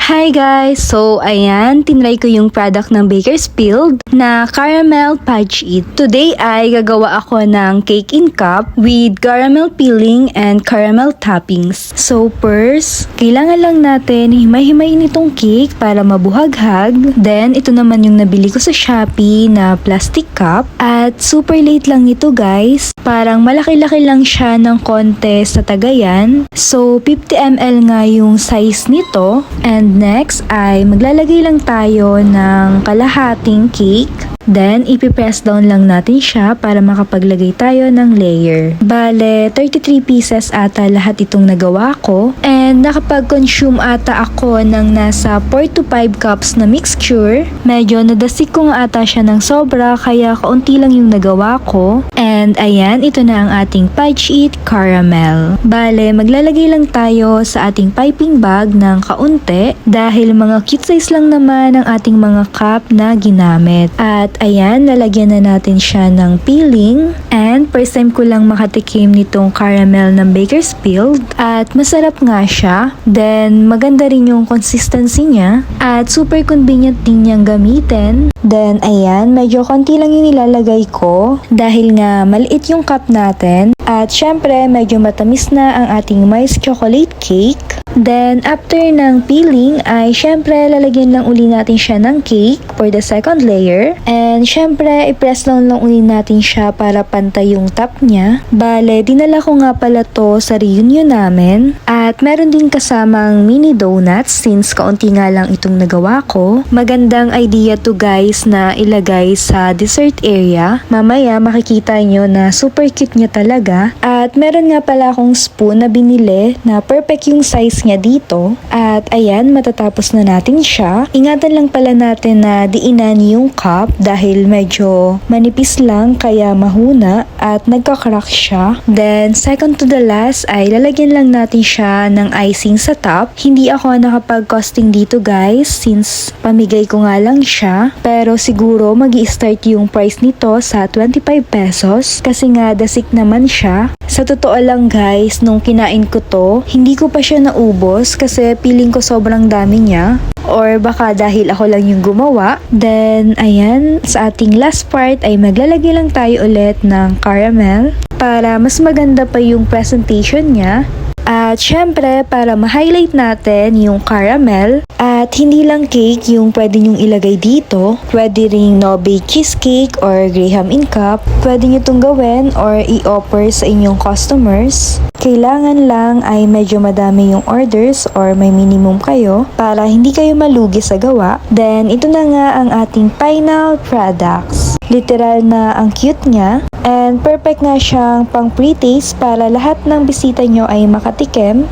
Hi guys! So, ayan, tinry ko yung product ng Bakersfield na Caramel Fudge It. Today ay gagawa ako ng cake in cup with caramel filling and caramel toppings. So, first, kailangan lang natin himay-himayin itong cake para mabuhaghag. Then, ito naman yung nabili ko sa Shopee na plastic cup. At super late lang nito guys. Parang malaki-laki lang siya ng konti sa tagayan. So, 50 ml nga yung size nito. And next ay maglalagay lang tayo ng kalahating cake. Then, ipipress down lang natin siya para makapaglagay tayo ng layer. Bale, 33 pieces ata lahat itong nagawa ko. And nakapag-consume ata ako ng nasa 4 to 5 cups na mixture. Medyo nadasik ko nga ata siya ng sobra kaya kaunti lang yung nagawa ko. And ayan, ito na ang ating fudge it caramel. Bale, maglalagay lang tayo sa ating piping bag ng kaunti dahil mga cute size lang naman ang ating mga cup na ginamit. At ayan, lalagyan na natin siya ng filling. And first time ko lang makatikim nitong caramel ng Bakersfield. At masarap nga siya. Then maganda rin yung consistency niya. At super convenient din niyang gamitin. Then ayan, medyo konti lang yung nilalagay ko. Dahil nga maliit yung cup natin. At syempre, medyo matamis na ang ating moist chocolate cake. Then, after ng peeling ay syempre lalagyan lang uli natin siya ng cake for the second layer. And syempre, i-press lang uli natin siya para pantay yung top niya. Bale, dinala ko nga pala to sa reunion namin. At meron din kasamang mini donuts since kaunti nga lang itong nagawa ko. Magandang idea to guys na ilagay sa dessert area. Mamaya makikita nyo na super cute niya talaga. At meron nga pala akong spoon na binili na perfect yung size niya dito. At ayan, matatapos na natin siya. Ingatan lang pala natin na diinan yung cup dahil medyo manipis lang kaya mahuna at nagka-crack siya. Then, second to the last ay lalagyan lang natin siya ng icing sa top. Hindi ako nakapag-costing dito guys since pamigay ko nga lang siya. Pero siguro magi-start yung price nito sa 25 pesos kasi nga dasik naman siya. Sa totoo lang guys, nung kinain ko to, hindi ko pa siya naubos kasi feeling ko sobrang dami niya. Or baka dahil ako lang yung gumawa. Then, ayan, sa ating last part ay maglalagay lang tayo ulit ng caramel para mas maganda pa yung presentation niya. At syempre, para ma-highlight natin yung caramel at hindi lang cake yung pwede nyong ilagay dito. Pwede ring no-bake cheesecake or graham in cup. Pwede nyo itong gawin or i-offer sa inyong customers. Kailangan lang ay medyo madami yung orders or may minimum kayo para hindi kayo malugi sa gawa. Then, ito na nga ang ating final products. Literal na ang cute niya. And perfect nga siyang pang pre-taste para lahat ng bisita nyo ay makatikim.